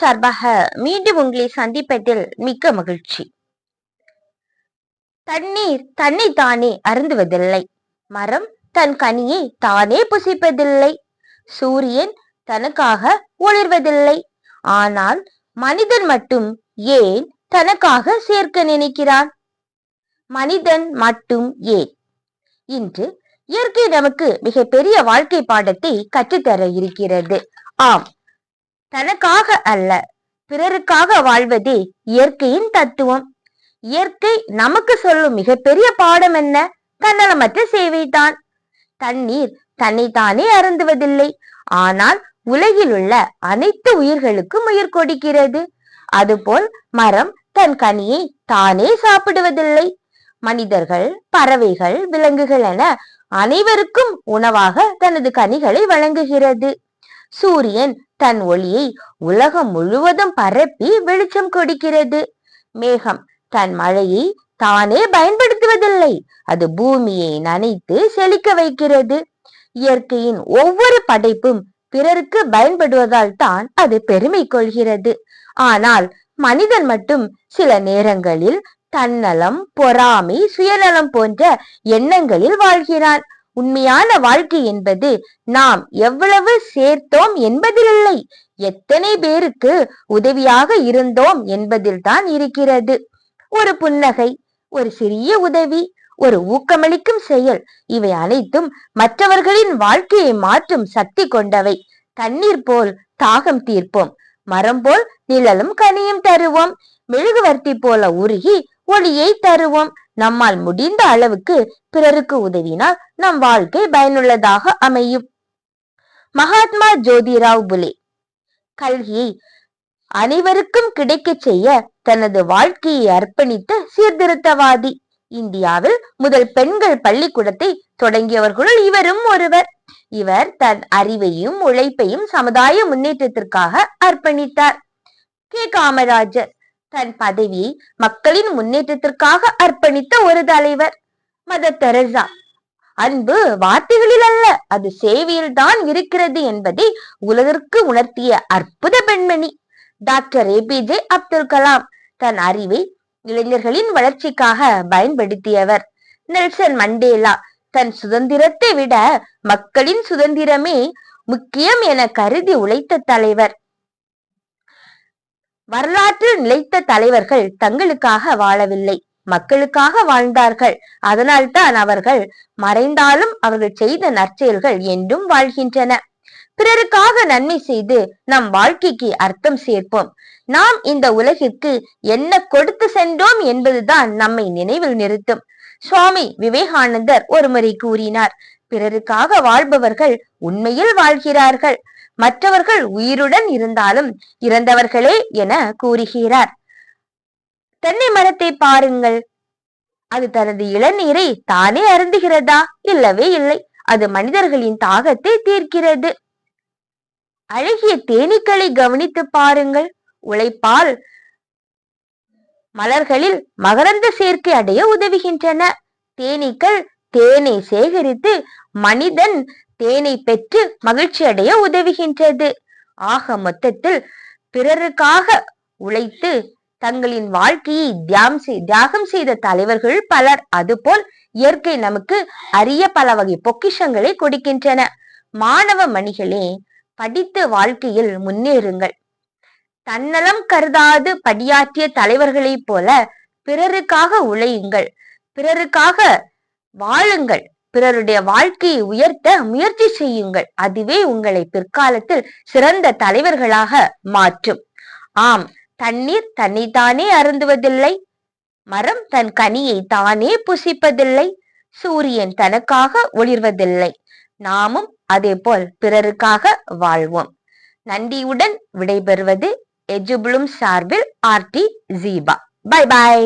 சார்பாக மீண்டும் உங்களை சந்திப்பதில் மிக்க மகிழ்ச்சி. தண்ணீர் தன்னை தானே அருந்துவதில்லை. மரம் தன் கனியை தானே புசிப்பதில்லை. சூரியன் தனக்காக ஒளிர்வதில்லை. ஆனால் மனிதன் மட்டும் ஏன் தனக்காக சேர்க்க நினைக்கிறான்? மனிதன் மட்டும் ஏன்? இன்று இயற்கை நமக்கு மிக பெரிய வாழ்க்கை பாடத்தை கற்றுத்தர இருக்கிறது. ஆம், தனக்காக அல்ல, பிறருக்காக வாழ்வதே இயற்கையின் தத்துவம். இயற்கை நமக்கு சொல்லும் மிகப்பெரிய பாடம் என்ன? தன்னலமற்ற சேவைதான். தண்ணீர் தன்னைத்தானே அருந்துவதில்லை. ஆனால் உலகில் உள்ள அனைத்து உயிர்களுக்கும் உயிர் கொடுக்கிறது. அதுபோல் மரம் தன் கனியை தானே சாப்பிடுவதில்லை. மனிதர்கள், பறவைகள், விலங்குகள் என அனைவருக்கும் உணவாக தனது கனிகளை வழங்குகிறது. சூரியன் தன் ஒளியை உலகம் முழுவதும் பரப்பி வெளிச்சம் கொடுக்கிறது. மேகம் தன் மழையை தானே பயன்படுத்துவதில்லை. அது பூமியை நனைத்து செழிக்க வைக்கிறது. இயற்கையின் ஒவ்வொரு படைப்பும் பிறருக்கு பயன்படுவதால் தான் அது பெருமை கொள்கிறது. ஆனால் மனிதன் மட்டும் சில நேரங்களில் தன்னலம், பொறாமை, சுயநலம் போன்ற எண்ணங்களில் வாழ்கிறான். உண்மையான வாழ்க்கை என்பது நாம் எவ்வளவு சேர்த்தோம் என்பதில் இல்லை, எத்தனை பேருக்கு உதவியாக இருந்தோம் என்பதில் தான் இருக்கிறது. ஒரு புன்னகை, ஒரு சிறிய உதவி, ஒரு ஊக்கமளிக்கும் செயல், இவை அனைத்தும் மற்றவர்களின் வாழ்க்கையை மாற்றும் சக்தி கொண்டவை. தண்ணீர் போல் தாகம் தீர்ப்போம், மரம் போல் நிழலும் கனியும் தருவோம், மெழுகுவர்த்தி போல உருகி ஒளியை தருவோம். நம்மால் முடிந்த அளவுக்கு பிறருக்கு உதவினால் நம் வாழ்க்கை பயனுள்ளதாக அமையும். மகாத்மா ஜோதிராவ் புலே கல்வியை அனைவருக்கும் கிடைக்க செய்ய தனது வாழ்க்கையை அர்ப்பணித்த சீர்திருத்தவாதி. இந்தியாவில் முதல் பெண்கள் பள்ளிக்கூடத்தை தொடங்கியவர்களுள் இவரும் ஒருவர். இவர் தன் அறிவையும் உழைப்பையும் சமுதாய முன்னேற்றத்திற்காக அர்ப்பணித்தார். கே. காமராஜர் தன் பதவியை மக்களின் முன்னேற்றத்திற்காக அர்ப்பணித்த ஒரு தலைவர். மதர் தெரசா அன்பு வார்த்தைகளில் அல்ல, அது சேவையில் தான் இருக்கிறது என்பதை உலகிற்கு உணர்த்திய அற்புத பெண்மணி. டாக்டர் APJ அப்துல் கலாம் தன் அறிவை இளைஞர்களின் வளர்ச்சிக்காக பயன்படுத்தியவர். நெல்சன் மண்டேலா தன் சுதந்திரத்தை விட மக்களின் சுதந்திரமே முக்கியம் என கருதி உழைத்த தலைவர். வரலாற்றில் நிலைத்த தலைவர்கள் தங்களுக்காக வாழவில்லை, மக்களுக்காக வாழ்ந்தார்கள். அதனால்தான் அவர்கள் மறைந்தாலும் அவர்கள் செய்த நற்செயல்கள் என்றும் வாழ்கின்றன. பிறருக்காக நன்மை செய்து நம் வாழ்க்கைக்கு அர்த்தம் சேர்ப்போம். நாம் இந்த உலகிற்கு என்ன கொடுத்து சென்றோம் என்பதுதான் நம்மை நினைவில் நிறுத்தும். சுவாமி விவேகானந்தர் ஒருமுறை கூறினார், பிறருக்காக வாழ்பவர்கள் உண்மையில் வாழ்கிறார்கள், மற்றவர்கள் உயிருடன் இருந்தாலும் இறந்தவர்களே என கூறுகிறார். தென்னை மரத்தை பாருங்கள், அது தனது இளநீரை தானே அருந்துகிறதா? இல்லவே இல்லை. அது மனிதர்களின் தாகத்தை தீர்க்கிறது. அழகிய தேனீக்களை கவனித்து பாருங்கள், உழைப்பால் மலர்களில் மகரந்த சேர்க்கை அடைய உதவுகின்றன. தேனீக்கள் தேனை சேகரித்து மனிதன் தேனை பெற்று மகிழ்ச்சி அடைய உதவுகின்றது. ஆக மொத்தத்தில் பிறருக்காக உழைத்து தங்களின் வாழ்க்கையை தியாகம் செய்த தலைவர்கள் பலர். அதுபோல் இயற்கை நமக்கு அரிய பல வகை பொக்கிஷங்களை கொடுக்கின்றன. மாணவ மணிகளே, படித்து வாழ்க்கையில் முன்னேறுங்கள். தன்னலம் கருதாது படியாற்றிய தலைவர்களைப் போல பிறருக்காக உழையுங்கள், பிறருக்காக வாழுங்கள், பிறருடைய வாழ்க்கையை உயர்த்த முயற்சி செய்யுங்கள். அதுவே உங்களை பிற்காலத்தில் சிறந்த தலைவர்களாக மாற்றும். ஆம், தண்ணீர் தன்னைத்தானே அருந்துவதில்லை, மரம் தன் கனியை தானே புசிப்பதில்லை, சூரியன் தனக்காக ஒளிர்வதில்லை. நாமும் அதே போல் பிறருக்காக வாழ்வோம். நன்றியுடன் விடைபெறுவது எஜுபுலும் சார்பில் RT ஜீபா. Bye bye.